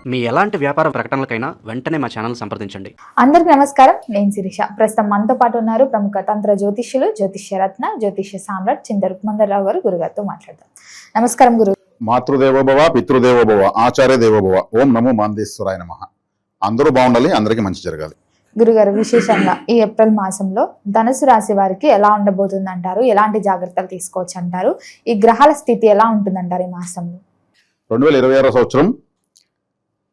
మీ ఎలాంటి వ్యాపార ప్రకటనలకైనా వెంటనే మా ఛానల్ సంప్రదించండి. అందరికీ నమస్కారం. నేను శిరీష. ప్రస్తుతం మనతో పాటు ఉన్నారు ప్రముఖ తంత్ర జ్యోతిష్యులు, జ్యోతిష్య రత్న, జ్యోతిష్య సామ్రాట్ చింతల మందరరావు గారు. గురుగారితో మాట్లాడదాం. నమస్కారం గురు. మాతృదేవోభవ, పితృదేవోభవ, ఆచార్య దేవోభవ. ఓం నమో మాందేశ్వరాయ నమః. అందరూ బాగుండాలి, అందరికీ మంచి జరగాలి. గురుగారు, విశేషంగా ఈ ఏప్రిల్ మాసంలో ధనుసు రాశి వారికి ఎలా ఉండబోతుంది అంటారు? ఎలాంటి జాగ్రత్తలు తీసుకోవచ్చు అంటారు? ఈ గ్రహాల స్థితి ఎలా ఉంటుందంటారు ఈ మాసంలో? 2026 సంవత్సరం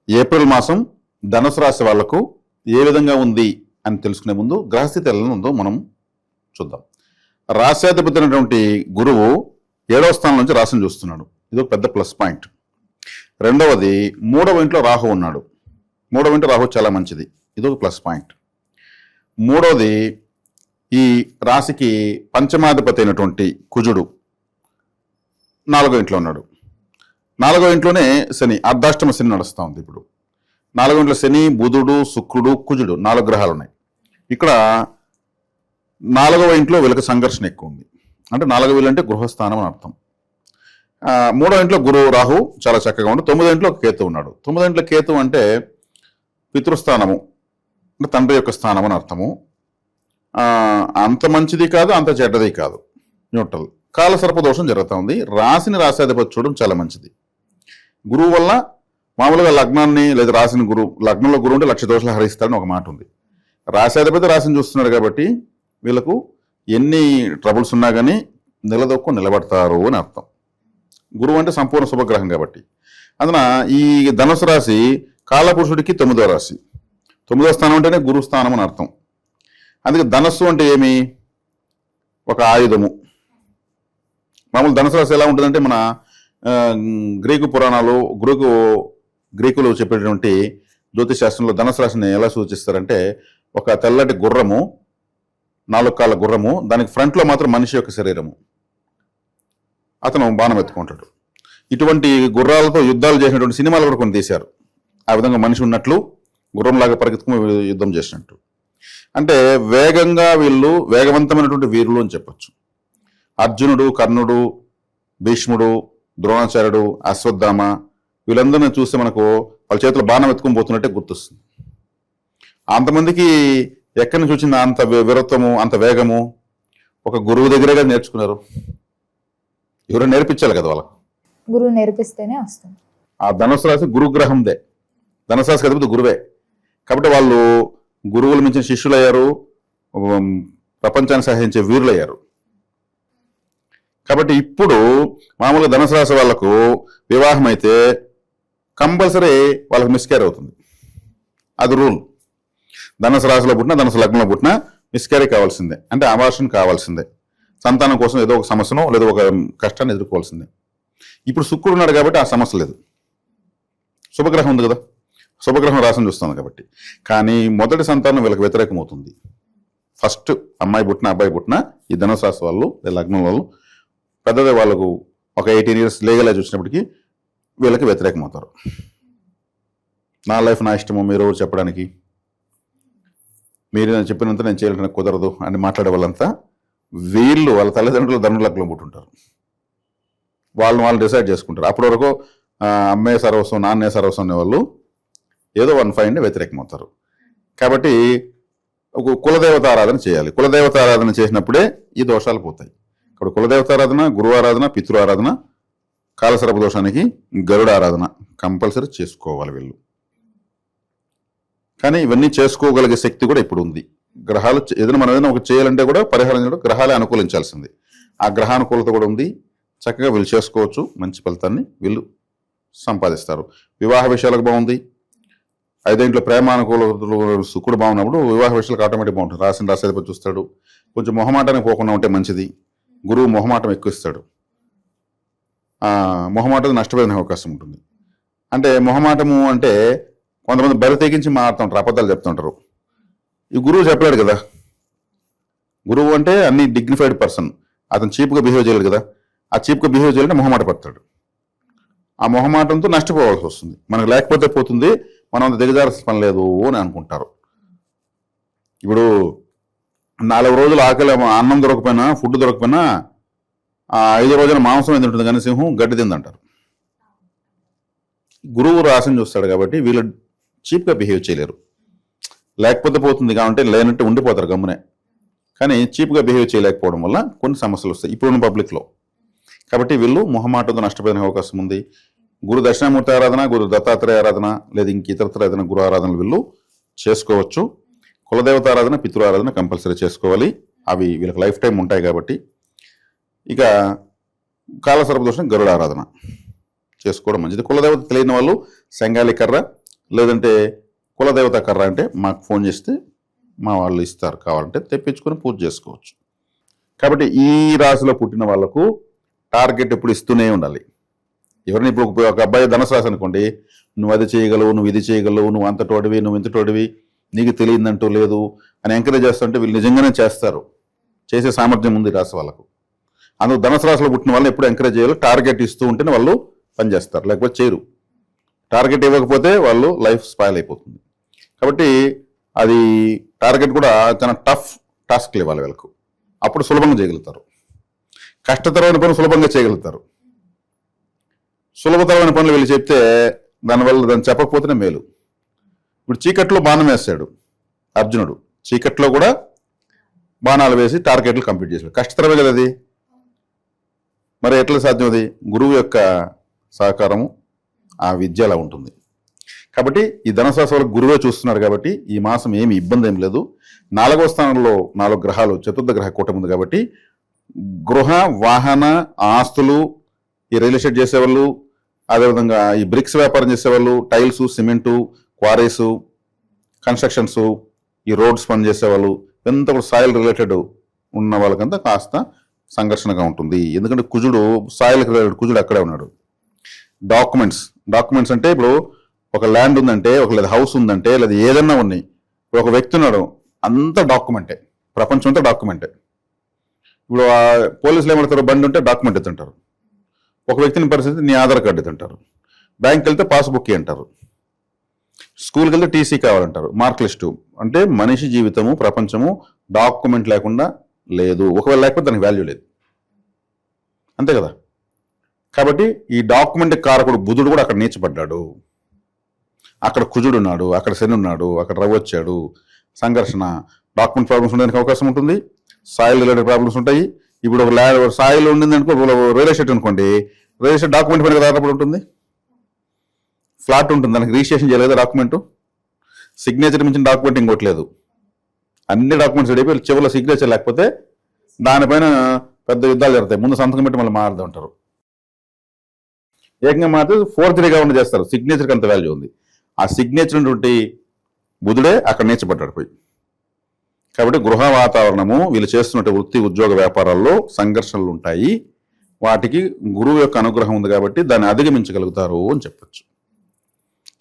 ఏప్రిల్ మాసం ధనుసు రాశి వాళ్లకు ఏ విధంగా ఉంది అని తెలుసుకునే ముందు గ్రహస్థితి ఎలా ఉందో మనం చూద్దాం. రాశ్యాధిపతి అయినటువంటి గురువు 7వ స్థానం నుంచి రాశిని చూస్తున్నాడు. ఇది ఒక పెద్ద ప్లస్ పాయింట్. రెండవది 3వ ఇంట్లో రాహు ఉన్నాడు. 3వ ఇంట్లో రాహు చాలా మంచిది. ఇది ఒక ప్లస్ పాయింట్. మూడవది ఈ రాశికి పంచమాధిపతి అయినటువంటి కుజుడు 4వ ఇంట్లో ఉన్నాడు. 4వ ఇంట్లోనే శని, అర్ధాష్టమ శని నడుస్తూ ఉంది. ఇప్పుడు 4వ ఇంట్లో శని, బుధుడు, శుక్రుడు, కుజుడు 4 గ్రహాలు ఉన్నాయి. ఇక్కడ 4వ ఇంట్లో వీళ్ళకి సంఘర్షణ ఎక్కువ ఉంది. అంటే 4వ ఇల్లు అంటే గృహస్థానం అని అర్థం. 3వ ఇంట్లో గురు రాహు చాలా చక్కగా ఉండు. 9వ ఇంట్లో కేతు ఉన్నాడు. 9వ ఇంట్లో కేతు అంటే పితృస్థానము, అంటే తండ్రి యొక్క స్థానం అని అర్థము. అంత మంచిది కాదు, అంత చెడ్డది కాదు, న్యూట్రల్. కాలసర్ప దోషం జరుగుతూ ఉంది. రాశిని రాశాధిపతి చూడడం చాలా మంచిది. గురువు వల్ల మామూలుగా లగ్నాన్ని లేదా రాశిని లగ్నంలో గురువు ఉంటే 1,00,000 దోషాలు హరిస్తాడని ఒక మాట ఉంది. రాశాధిపతి రాశిని చూస్తున్నాడు కాబట్టి వీళ్ళకు ఎన్ని ట్రబుల్స్ ఉన్నా కానీ నిలదొక్కు నిలబడతారు అని అర్థం. గురువు అంటే సంపూర్ణ శుభగ్రహం కాబట్టి. అందున ఈ ధనుసు రాశి కాలపురుషుడికి 9వ రాశి. 9వ స్థానం అంటేనే గురు స్థానం అని అర్థం. అందుకే ధనస్సు అంటే ఏమి? ఒక ఆయుధము. మామూలు ధనుసు రాశి ఎలా ఉంటుందంటే మన గ్రీకు పురాణాలు, గ్రీకులు చెప్పేటువంటి జ్యోతిష్ శాస్త్రంలో ధనుసు రాశిని ఎలా సూచిస్తారంటే ఒక తెల్లటి గుర్రము, 4 కాళ్ళ గుర్రము, దానికి ఫ్రంట్లో మాత్రం మనిషి యొక్క శరీరము, అతను బాణం ఎత్తుకుంటాడు. ఇటువంటి గుర్రాలతో యుద్ధాలు చేసినటువంటి సినిమాలు కూడా కొన్ని తీశారు. ఆ విధంగా మనిషి ఉన్నట్లు గుర్రంలాగా పరిగెత్తుకుని యుద్ధం చేసినట్టు. అంటే వేగంగా వీళ్ళు వేగవంతమైనటువంటి వీరులు అని చెప్పచ్చు. అర్జునుడు, కర్ణుడు, భీష్ముడు, ద్రోణాచార్యుడు, అశ్వత్థామ వీళ్ళందరినీ చూస్తే మనకు వాళ్ళ చేతిలో బాణం ఎత్తుకుని పోతున్నట్టే గుర్తొస్తుంది. అంతమందికి ఎక్కడి నుంచి వచ్చింది అంత వీరత్వము, అంత వేగము? ఒక గురువు దగ్గరగా నేర్చుకున్నారు. ఎవరైనా నేర్పించాలి కదా వాళ్ళకు. గురువు నేర్పిస్తేనే వస్తుంది. ఆ ధనుసు రాశి గురుగ్రహందే. ధనుసు రాశికి అధిపతి గురువే కాబట్టి వాళ్ళు గురువులు మించిన శిష్యులయ్యారు, ప్రపంచాన్ని సహాయించే వీరులయ్యారు. కాబట్టి ఇప్పుడు మామూలుగా ధనుసు రాశి వాళ్లకు వివాహం అయితే కంపల్సరీ వాళ్ళకి మిస్క్యారీ అవుతుంది. అది రూల్. ధనుసు రాశిలో పుట్టినా, ధనుసు లగ్నంలో పుట్టినా మిస్క్యారీ కావాల్సిందే. అంటే అబార్షన్ కావాల్సిందే. సంతానం కోసం ఏదో ఒక సమస్యను లేదా ఒక కష్టాన్ని ఎదుర్కోవాల్సిందే. ఇప్పుడు శుక్రుడు ఉన్నాడు కాబట్టి ఆ సమస్య లేదు. శుభగ్రహం ఉంది కదా, శుభగ్రహం రాశిని చూస్తుంది కాబట్టి. కానీ మొదటి సంతానం వీళ్ళకి వ్యతిరేకం అవుతుంది. ఫస్ట్ అమ్మాయి పుట్టిన అబ్బాయి పుట్టిన ఈ ధనుసు రాశి వాళ్ళు లగ్నం వాళ్ళు పెద్దదే వాళ్ళకు ఒక 18 years లీగల్ ఏజ్ వచ్చినప్పటికీ వీళ్ళకి వ్యతిరేకం అవుతారు. నా లైఫ్ నా ఇష్టము, మీరు చెప్పడానికి, మీరు చెప్పినంత నేను చేయాలంటే కుదరదు అని మాట్లాడే వాళ్ళంతా వీళ్ళు వాళ్ళ తల్లిదండ్రులు ధనుసు లగ్నంలో పుట్టుంటారు. వాళ్ళు డిసైడ్ చేసుకుంటారు. అప్పటి వరకు అమ్మే సర్వస్వం, నాన్నే సర్వస్వం అనే వాళ్ళు ఏదో 1 వ్యతిరేకం అవుతారు. కాబట్టి ఒక కులదేవత ఆరాధన చేయాలి. కులదేవత ఆరాధన చేసినప్పుడే ఈ దోషాలు పోతాయి. ఇక్కడ కులదేవత ఆరాధన, గురువు ఆరాధన, పితృ ఆరాధన, కాలసర్ప దోషానికి గరుడ ఆరాధన కంపల్సరీ చేసుకోవాలి వీళ్ళు. కానీ ఇవన్నీ చేసుకోగలిగే శక్తి కూడా ఇప్పుడు ఉంది. గ్రహాలు ఏదైనా మనం ఏదైనా ఒక చేయాలంటే కూడా పరిహారం చేయడం గ్రహాలే అనుకూలించాల్సింది. ఆ గ్రహానుకూలత కూడా ఉంది. చక్కగా వీళ్ళు చేసుకోవచ్చు. మంచి ఫలితాన్ని వీళ్ళు సంపాదిస్తారు. వివాహ విషయాలకు బాగుంది. 5వ ఇంట్లో ప్రేమానుకూలతలు శుక్రుడు బాగున్నప్పుడు వివాహ విషయాలకు ఆటోమేటిక్ బాగుంటుంది. రాశిని రాశాధిపతి చూస్తాడు. కొంచెం మొహమాటానికి పోకుండా ఉంటే మంచిది. గురువు మొహమాటం ఎక్కువ ఇస్తాడు. మొహమాటం నష్టపోయిన అవకాశం ఉంటుంది. అంటే మొహమాటము అంటే కొంతమంది బరి తెగించి మాట్లాడుతుంటారు, అబద్ధాలు చెప్తుంటారు. ఈ గురువు చెప్పలేడు కదా. గురువు అంటే అన్ని డిగ్నిఫైడ్ పర్సన్. అతను చీప్గా బిహేవ్ చేయలేడు కదా. ఆ చీప్గా బిహేవ్ చేయాలంటే మొహమాట పడతాడు. ఆ మొహమాటంతో నష్టపోవాల్సి వస్తుంది. మనకు లేకపోతే పోతుంది, మనం అంత దిగజారాల్సిన పని లేదు అని అనుకుంటారు. ఇప్పుడు 4 రోజులు ఆకలి, అన్నం దొరకపోయినా, ఫుడ్ దొరకపోయినా 5వ రోజున మాంసం ఎందుకు ఉంటుంది కానీ సింహం గడ్డి తిందంటారు. గురువు రాశిని చూస్తాడు కాబట్టి వీళ్ళు చీప్గా బిహేవ్ చేయలేరు. లేకపోతే పోతుంది కాబట్టి లేనంటే ఉండిపోతారు గమ్మునే. కానీ చీప్గా బిహేవ్ చేయలేకపోవడం వల్ల కొన్ని సమస్యలు వస్తాయి ఇప్పుడున్న పబ్లిక్లో. కాబట్టి వీళ్ళు మొహమాటంతో నష్టపోయిన అవకాశం ఉంది. గురు దక్షిణామూర్తి ఆరాధన, గురు దత్తాత్రేయ ఆరాధన, లేదా ఇంక ఇతరత్ర ఏదైనా గురు ఆరాధనలు వీళ్ళు చేసుకోవచ్చు. కులదేవత ఆరాధన, పితృ ఆరాధన కంపల్సరీ చేసుకోవాలి. అవి వీళ్ళకి లైఫ్ టైం ఉంటాయి కాబట్టి. ఇక కాలసర్పదోషం గరుడ ఆరాధన చేసుకోవడం మంచిది. కులదేవత తెలియని వాళ్ళు సంగాలి కర్ర లేదంటే కులదేవత కర్ర అంటే మాకు ఫోన్ చేస్తే మా వాళ్ళు ఇస్తారు, కావాలంటే తెప్పించుకొని పూజ చేసుకోవచ్చు. కాబట్టి ఈ రాశిలో పుట్టిన వాళ్ళకు టార్గెట్ ఎప్పుడు ఇస్తూనే ఉండాలి. ఎవరిని ఇప్పుడు ఒక అబ్బాయి ధనుసు రాశి అనుకోండి, నువ్వు అది చేయగలవు, నువ్వు ఇది చేయగలవు, నువ్వు అంతటోడివి, నువ్వు ఇంతటోడివి, నీకు తెలియదంటూ లేదు అని ఎంకరేజ్ చేస్తుంటే వీళ్ళు నిజంగానే చేస్తారు. చేసే సామర్థ్యం ఉంది రాశి వాళ్ళకు. అందుకు ధనుసు రాశిలో పుట్టిన వాళ్ళని ఎప్పుడు ఎంకరేజ్ చేయాలి, టార్గెట్ ఇస్తూ ఉంటేనే వాళ్ళు పనిచేస్తారు, లేకపోతే చేయరు. టార్గెట్ ఇవ్వకపోతే వాళ్ళు లైఫ్ స్పాయిల్ అయిపోతుంది. కాబట్టి అది టార్గెట్ కూడా చాలా టఫ్ టాస్క్లు ఇవ్వాలి వీళ్ళకు, అప్పుడు సులభంగా చేయగలుగుతారు. కష్టతరమైన పనులు సులభంగా చేయగలుగుతారు. సులభతరమైన పనులు వీళ్ళు చెప్తే దాన్ని చెప్పకపోతేనే మేలు. ఇప్పుడు చీకట్లో బాణం వేస్తాడు అర్జునుడు, చీకట్లో కూడా బాణాలు వేసి టార్గెట్లు కంప్లీట్ చేశాడు. కష్టతరమే కదా అది. మరి ఎట్లా సాధ్యం అది? గురువు యొక్క సహకారము, ఆ విద్య అలా ఉంటుంది. కాబట్టి ఈ ధనుసు రాశి వాళ్ళకి గురువే చూస్తున్నాడు కాబట్టి ఈ మాసం ఏమి ఇబ్బంది ఏం లేదు. 4వ స్థానంలో 4 గ్రహాలు, చతుర్థ గ్రహ కూటమి ఉంది కాబట్టి గృహ, వాహన, ఆస్తులు, ఈ రియల్ ఎస్టేట్ చేసేవాళ్ళు, అదేవిధంగా ఈ బ్రిక్స్ వ్యాపారం చేసేవాళ్ళు, టైల్స్, సిమెంటు, క్వారీస్, కన్స్ట్రక్షన్స్, ఈ రోడ్స్ పని చేసేవాళ్ళు, ఎంత సాయిల్ రిలేటెడ్ ఉన్న వాళ్ళకంతా కాస్త సంఘర్షణగా ఉంటుంది. ఎందుకంటే కుజుడు సాయిల్ రిలేటెడ్, కుజుడు అక్కడే ఉన్నాడు. డాక్యుమెంట్స్ అంటే ఇప్పుడు ఒక ల్యాండ్ ఉందంటే, ఒక లేదా హౌస్ ఉందంటే, లేదా ఏదన్నా ఉన్నాయి, ఒక వ్యక్తి ఉన్నాడు, అంతా డాక్యుమెంటే, ప్రపంచం అంతా డాక్యుమెంటే. ఇప్పుడు పోలీసులు ఏమంటారు, బండి ఉంటే డాక్యుమెంట్ ఎత్తుంటారు. ఒక వ్యక్తిని పరిస్థితి నీ ఆధార్ కార్డు ఎత్తుంటారు. బ్యాంక్కి వెళ్తే పాస్బుక్ అంటారు. స్కూల్కి వెళ్తే టీసీ కావాలంటారు. మార్క్ లిస్టు అంటే మనిషి జీవితము, ప్రపంచము డాక్యుమెంట్ లేకుండా లేదు. ఒకవేళ లేకపోతే దానికి వాల్యూ లేదు, అంతే కదా. కాబట్టి ఈ డాక్యుమెంట్ కారకుడు బుధుడు కూడా అక్కడ నీచపడ్డాడు. అక్కడ కుజుడు ఉన్నాడు, అక్కడ శని ఉన్నాడు, అక్కడ రవి వచ్చాడు. సంఘర్షణ, డాక్యుమెంట్ ప్రాబ్లమ్స్ ఉండడానికి అవకాశం ఉంటుంది. సాయిల్ రిలేటెడ్ ప్రాబ్లమ్స్ ఉంటాయి. ఇప్పుడు ఒక సాయిల్ ఉండింది అనుకో, రియల్ ఎస్టేట్ అనుకోండి, రియల్ ఎస్టేట్ డాక్యుమెంట్ పైన ఆధారపడి ఉంటుంది. ఫ్లాట్ ఉంటుంది, దానికి రిజిస్ట్రేషన్ చేయలేదు డాక్యుమెంట్, సిగ్నేచర్ మించిన డాక్యుమెంట్ ఇంకోట్లేదు. అన్ని డాక్యుమెంట్స్ రెడీ అయిపోయి చివరిలో సిగ్నేచర్ లేకపోతే దానిపైన పెద్ద యుద్ధాలు జరుగుతాయి. ముందు సంతకం పెట్టి మళ్ళీ మారుతూ ఉంటారు. ఏకంగా మాత్రం ఫోర్జరీగా ఉండి చేస్తారు. సిగ్నేచర్కి అంత వాల్యూ ఉంది. ఆ సిగ్నేచర్ నుండి బుధుడే అక్కడ నేర్చబడ్డాడు పోయి. కాబట్టి గృహ వాతావరణము, వీళ్ళు చేస్తున్నట్టు వృత్తి, ఉద్యోగ, వ్యాపారాల్లో సంఘర్షణలు ఉంటాయి. వాటికి గురువు యొక్క అనుగ్రహం ఉంది కాబట్టి దాన్ని అధిగమించగలుగుతారు అని చెప్పచ్చు.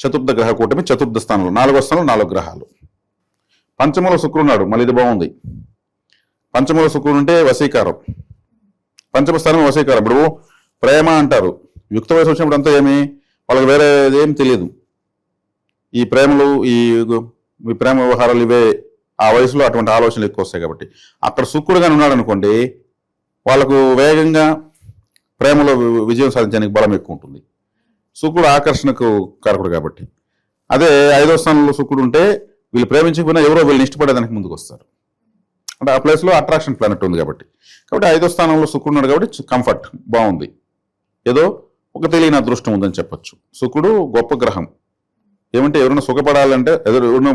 చతుర్థ గ్రహ కూటమి చతుర్థ స్థానంలో, 4వ స్థానంలో 4 గ్రహాలు. పంచమంలో శుక్రుడు ఉన్నాడు, మళ్ళీ ఇది బాగుంది. పంచమంలో శుక్రుడు ఉంటే వశీకారం, పంచమ స్థానం వశీకారం. ఇప్పుడు ప్రేమ అంటారు, యుక్త వయసు వచ్చినప్పుడు అంతా ఏమి వాళ్ళకి వేరే ఏం తెలియదు. ఈ ప్రేమలు, ఈ ప్రేమ వ్యవహారాలు ఇవే ఆ వయసులో అటువంటి ఆలోచనలు ఎక్కువ వస్తాయి. కాబట్టి అక్కడ శుక్రుడుగానే ఉన్నాడు అనుకోండి, వాళ్ళకు వేగంగా ప్రేమలో విజయం సాధించడానికి బలం ఎక్కువ ఉంటుంది. శుక్రుడు ఆకర్షణకు కారకుడు కాబట్టి. అదే 5వ స్థానంలో శుక్రుడు ఉంటే వీళ్ళు ప్రేమించకపోయినా ఎవరో వీళ్ళని ఇష్టపడేదానికి ముందుకు వస్తారు. అంటే ఆ ప్లేస్లో అట్రాక్షన్ ప్లానెట్ ఉంది కాబట్టి. కాబట్టి 5వ స్థానంలో శుక్రుడు ఉన్నాడు కాబట్టి కంఫర్ట్ బాగుంది. ఏదో ఒక తెలియని అదృష్టం ఉందని చెప్పచ్చు. శుక్రుడు గొప్ప గ్రహం. ఏమంటే ఎవరైనా సుఖపడాలంటే, ఎవరైనా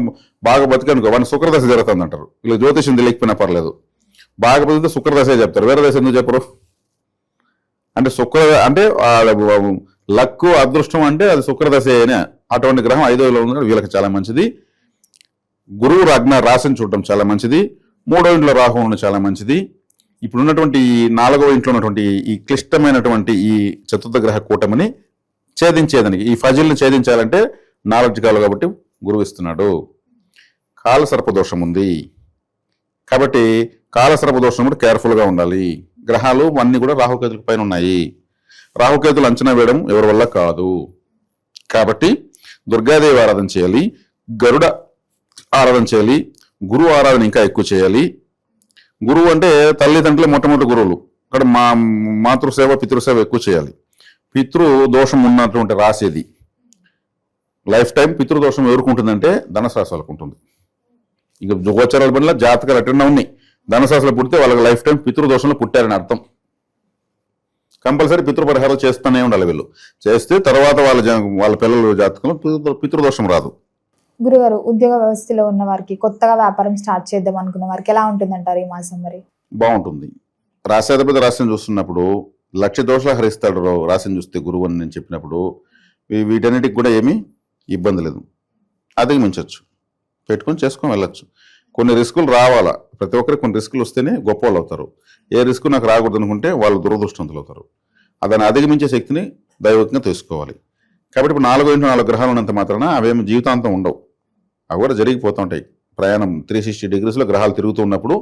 బాగా బతికనుకో వాడిని శుక్రదశ జరుగుతుంది అంటారు. ఇలా జ్యోతిషం తెలియకపోయినా పర్లేదు, బాగా బతికితే శుక్రదశే చెప్తారు, వేరే దశ ఎందుకు చెప్పరు? అంటే అంటే లక్కు, అదృష్టం అంటే అది శుక్రదశే అని. అటువంటి గ్రహం 5వలో ఉంది, వీళ్ళకి చాలా మంచిది. గురువు రాశిని చూడటం చాలా మంచిది. 3వ ఇంట్లో రాహు ఉండడం చాలా మంచిది. ఇప్పుడున్నటువంటి ఈ 4వ ఇంట్లో ఉన్నటువంటి ఈ క్లిష్టమైనటువంటి ఈ చతుర్థ గ్రహ కూటమిని ఛేదించేదానికి, ఈ ఫజిల్ని ఛేదించాలంటే నాలెడ్జ్ కావాలి కాబట్టి గురువు ఇస్తున్నాడు. కాలసర్పదోషం ఉంది కాబట్టి కాలసర్పదోషం కూడా కేర్ఫుల్గా ఉండాలి. గ్రహాలు అన్నీ కూడా రాహుకేతుల పైన ఉన్నాయి. రాహుకేతులు అంచనా వేయడం ఎవరి వల్ల కాదు. కాబట్టి దుర్గాదేవి ఆరాధన చేయాలి, గరుడ ఆరాధన చేయాలి, గురువు ఆరాధన ఇంకా ఎక్కువ చేయాలి. గురువు అంటే తల్లిదండ్రులే మొట్టమొదటి గురువులు. అక్కడ మాతృసేవ, పితృసేవ ఎక్కువ చేయాలి. పితృ దోషం ఉన్నటువంటి రాసేది లైఫ్ టైం పితృదోషం ఎవరికి ఉంటుందంటే ధనుసు రాశి వాళ్ళకు ఉంటుంది. ఇక గోచరాల పట్ల జాతకాలు అటెండ్ ఉన్నాయి. ధనుసు రాశిలో పుడితే వాళ్ళకి లైఫ్ టైం పితృదోషంలో పుట్టారని అర్థం. కంపల్సరీ పితృపరిహారం చేస్తూనే ఉండాలి. వీళ్ళు చేస్తే తర్వాత వాళ్ళ పిల్లల జాతకంలో పితృదోషం రాదు. గురుగారు, ఉద్యోగ వ్యవస్థలో ఉన్న వారికి, కొత్తగా వ్యాపారం స్టార్ట్ చేద్దాం అనుకున్న వారికి ఎలా ఉంటుందంటారు ఈ మాసం మరి? బాగుంటుంది. రాశ్యాధిపతి రాశిని చూస్తున్నప్పుడు లక్ష్య దోషాలు హరిస్తాడు రాశిని చూస్తే గురువు అని నేను చెప్పినప్పుడు వీటన్నిటికి కూడా ఏమీ ఇబ్బంది లేదు, అధిగమించవచ్చు, పెట్టుకొని చేసుకొని వెళ్ళచ్చు. కొన్ని రిస్కులు రావాలా, ప్రతి ఒక్కరికి కొన్ని రిస్కులు వస్తేనే గొప్ప వాళ్ళు అవుతారు. ఏ రిస్క్ నాకు రాకూడదు అనుకుంటే వాళ్ళు దురదృష్టవంతులు అవుతారు. దాన్ని అధిగమించే శక్తిని దైవికంగా తెలుసుకోవాలి. కాబట్టి ఇప్పుడు 4 గ్రహాలు ఉన్నంత మాత్రాన అవేమి జీవితాంతం ఉండవు, అవి కూడా జరిగిపోతూ ఉంటాయి. ప్రయాణం 360 degreesలో గ్రహాలు తిరుగుతూ ఉన్నప్పుడు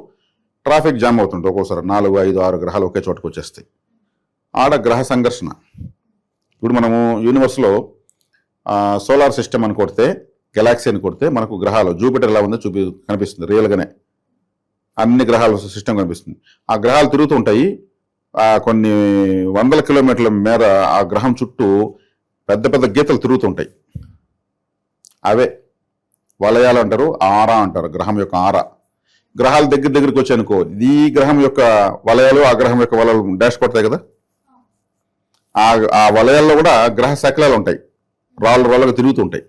ట్రాఫిక్ జామ్ అవుతుంటాయి. ఒక్కోసారి 4, 5, 6 గ్రహాలు ఒకే చోటకు వచ్చేస్తాయి. ఆడ గ్రహ సంఘర్షణ. ఇప్పుడు మనము యూనివర్స్లో సోలార్ సిస్టమ్ అని కొడితే, గెలాక్సీ అని కొడితే మనకు గ్రహాలు జూపిటర్ ఎలా ఉందో కనిపిస్తుంది. రియల్గానే అన్ని గ్రహాల సిస్టమ్ కనిపిస్తుంది. ఆ గ్రహాలు తిరుగుతూ ఉంటాయి. కొన్ని వందల కిలోమీటర్ల మేర ఆ గ్రహం చుట్టూ పెద్ద పెద్ద గీతలు తిరుగుతుంటాయి. అవే వలయాలు అంటారు, ఆరా అంటారు. గ్రహం యొక్క ఆరా. గ్రహాలు దగ్గరికి వచ్చాయనుకో, ఈ గ్రహం యొక్క వలయాలు ఆ గ్రహం యొక్క వలయాలు డాష్ కొడతాయి కదా, ఆ వలయాల్లో కూడా గ్రహ శకలాలు ఉంటాయి, రాళ్ళుగా తిరుగుతుంటాయి.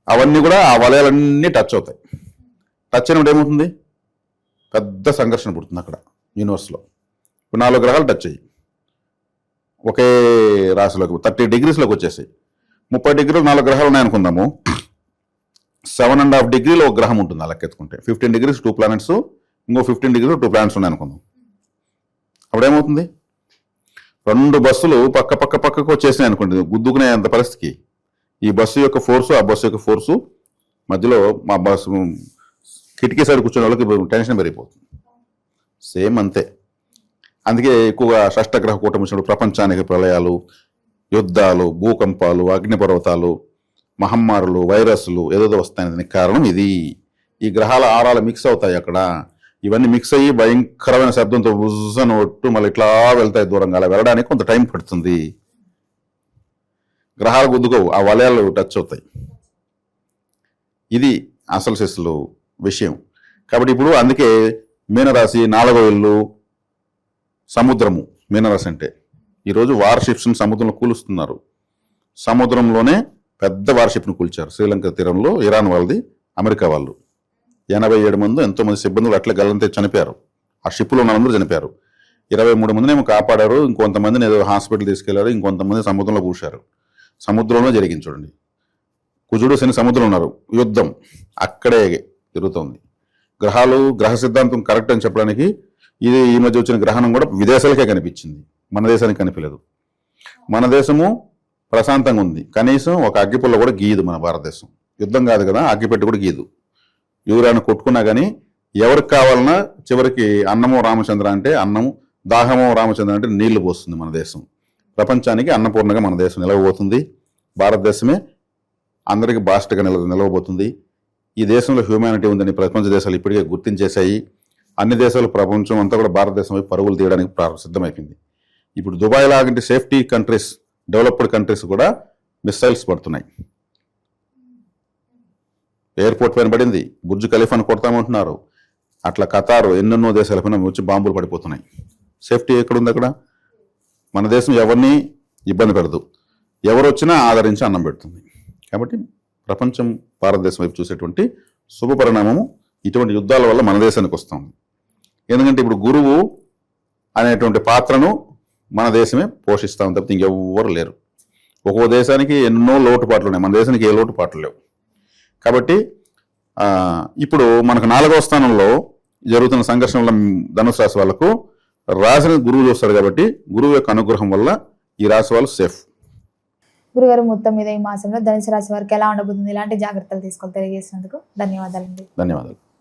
అవన్నీ కూడా ఆ వలయాలన్నీ టచ్ అవుతాయి. టచ్ అయినప్పుడు ఏమవుతుంది? పెద్ద సంఘర్షణ పుడుతుంది అక్కడ యూనివర్స్లో. 4 గ్రహాలు టచ్ అయ్యి ఒకే రాశిలోకి 30 degreesలోకి వచ్చేసాయి. 30 degrees 4 గ్రహాలు ఉన్నాయనుకుందాము. 7.5 degrees ఒక గ్రహం ఉంటుంది అలా లెక్కెత్తుకుంటే. 15 degrees 2 planets, ఇంకో 15 degrees 2 planets ఉన్నాయనుకుందాం. అప్పుడేమవుతుంది? 2 బస్సులు పక్కకు వచ్చేసినాయి అనుకోండి, గుద్దుకునే అంత పరిస్థితికి. ఈ బస్సు యొక్క ఫోర్సు, ఆ బస్సు యొక్క ఫోర్సు మధ్యలో మా బస్సు కిటికీ సైడ్ కూర్చునే వాళ్ళకి టెన్షన్ పెరిగిపోతుంది. సేమ్ అంతే. అందుకే ఎక్కువగా షష్టగ్రహ కూటమి వచ్చినప్పుడు ప్రపంచానికి ప్రళయాలు, యుద్ధాలు, భూకంపాలు, అగ్నిపర్వతాలు, మహమ్మారులు, వైరస్లు ఏదేదో వస్తాయని దానికి కారణం ఇది. ఈ గ్రహాల ఆరాలు మిక్స్ అవుతాయి అక్కడ. ఇవన్నీ మిక్స్ అయ్యి భయంకరమైన శబ్దంతో ఉజ్జను ఒట్టు మళ్ళీ ఇట్లా వెళ్తాయి దూరంగా. అలా వెళ్ళడానికి కొంత టైం పడుతుంది. గ్రహాలు గుద్దుకోవు, ఆ వలయాలు టచ్ అవుతాయి. ఇది అసలు శిస్సులు విషయం. కాబట్టి ఇప్పుడు అందుకే మీనరాశి 4వ ఇల్లు సముద్రము. మీనరాశి అంటే ఈరోజు వార్షిప్స్ని సముద్రంలో కూలుస్తున్నారు. సముద్రంలోనే పెద్ద వార్షిప్ను కూల్చారు శ్రీలంక తీరంలో. ఇరాన్ వాళ్ళది, అమెరికా వాళ్ళు. 87 మంది ఎంతోమంది సిబ్బందులు అట్లే గల్లంతే చనిపోయారు. ఆ షిప్లో ఉన్న అందరూ చనిపోయారు. 23 మందిని ఏమో కాపాడారు, ఇంకొంతమందిని ఏదో హాస్పిటల్ తీసుకెళ్లారు, ఇంకొంతమంది సముద్రంలో పూశారు. సముద్రంలో జరిగింది చూడండి. కుజుడు శని సముద్రంలో ఉన్నారు, యుద్ధం అక్కడే జరుగుతోంది. గ్రహాలు గ్రహ సిద్ధాంతం కరెక్ట్ అని చెప్పడానికి ఇది ఈ మధ్య వచ్చిన గ్రహణం కూడా విదేశాలకే కనిపించింది, మన దేశానికి కనిపించలేదు. మన దేశము ప్రశాంతంగా ఉంది, కనీసం ఒక అగ్గిపుల్ల కూడా గీయదు మన భారతదేశం. యుద్ధం కాదు కదా, అగ్గిపెట్టి కూడా గీయదు. ఎవరైనా కొట్టుకున్నా కానీ ఎవరికి కావాలన్నా చివరికి అన్నమో రామచంద్ర అంటే అన్నము, దాహమో రామచంద్ర అంటే నీళ్లు పోస్తుంది మన దేశం. ప్రపంచానికి అన్నపూర్ణగా మన దేశం నిలవబోతుంది. భారతదేశమే అందరికీ బాస్ట్గా నిలవబోతుంది. ఈ దేశంలో హ్యూమానిటీ ఉందని ప్రపంచ దేశాలు ఇప్పటికే గుర్తించేశాయి. అన్ని దేశాలు, ప్రపంచం అంతా కూడా భారతదేశం వైపు పరుగులు తీయడానికి సిద్ధమైపోయింది. ఇప్పుడు దుబాయ్ లాంటి సేఫ్టీ కంట్రీస్, డెవలప్డ్ కంట్రీస్ కూడా మిసైల్స్ పడుతున్నాయి. ఎయిర్పోర్ట్ పైన పడింది, బుర్జ్ ఖలీఫాను కొడతామంటున్నారు. అట్లా ఖతారు, ఎన్నెన్నో దేశాల పైన వచ్చి బాంబులు పడిపోతున్నాయి. సేఫ్టీ ఎక్కడుంది అక్కడ? మన దేశం ఎవరిని ఇబ్బంది పెడదు, ఎవరు వచ్చినా ఆదరించి అన్నం పెడుతుంది. కాబట్టి ప్రపంచం భారతదేశం వైపు చూసేటువంటి శుభ పరిణామము ఇటువంటి యుద్ధాల వల్ల మన దేశానికి వస్తుంది. ఎందుకంటే ఇప్పుడు గురువు అనేటువంటి పాత్రను మన దేశమే పోషిస్తాం తప్పితే ఇంకెవ్వరు లేరు. ఒక్కో దేశానికి ఎన్నో లోటుపాట్లు ఉన్నాయి, మన దేశానికి ఏ లోటుపాట్లు లేవు. కాబట్టి ఇప్పుడు మనకు 4వ స్థానంలో జరుగుతున్న సంఘర్షణ వల్ల ధనుసు రాశి వాళ్ళకు రాశిని గురువు చూస్తాడు. కాబట్టి గురువు యొక్క అనుగ్రహం వల్ల ఈ రాశి వాళ్ళు సేఫ్. గురుగారు, మొత్తం మీద ఈ మాసంలో ధనుసు రాశి వారికి ఎలా ఉండబోతుంది, ఇలాంటి జాగ్రత్తలు తీసుకోవాలి తెలియజేసినందుకు ధన్యవాదాలండి. ధన్యవాదాలు.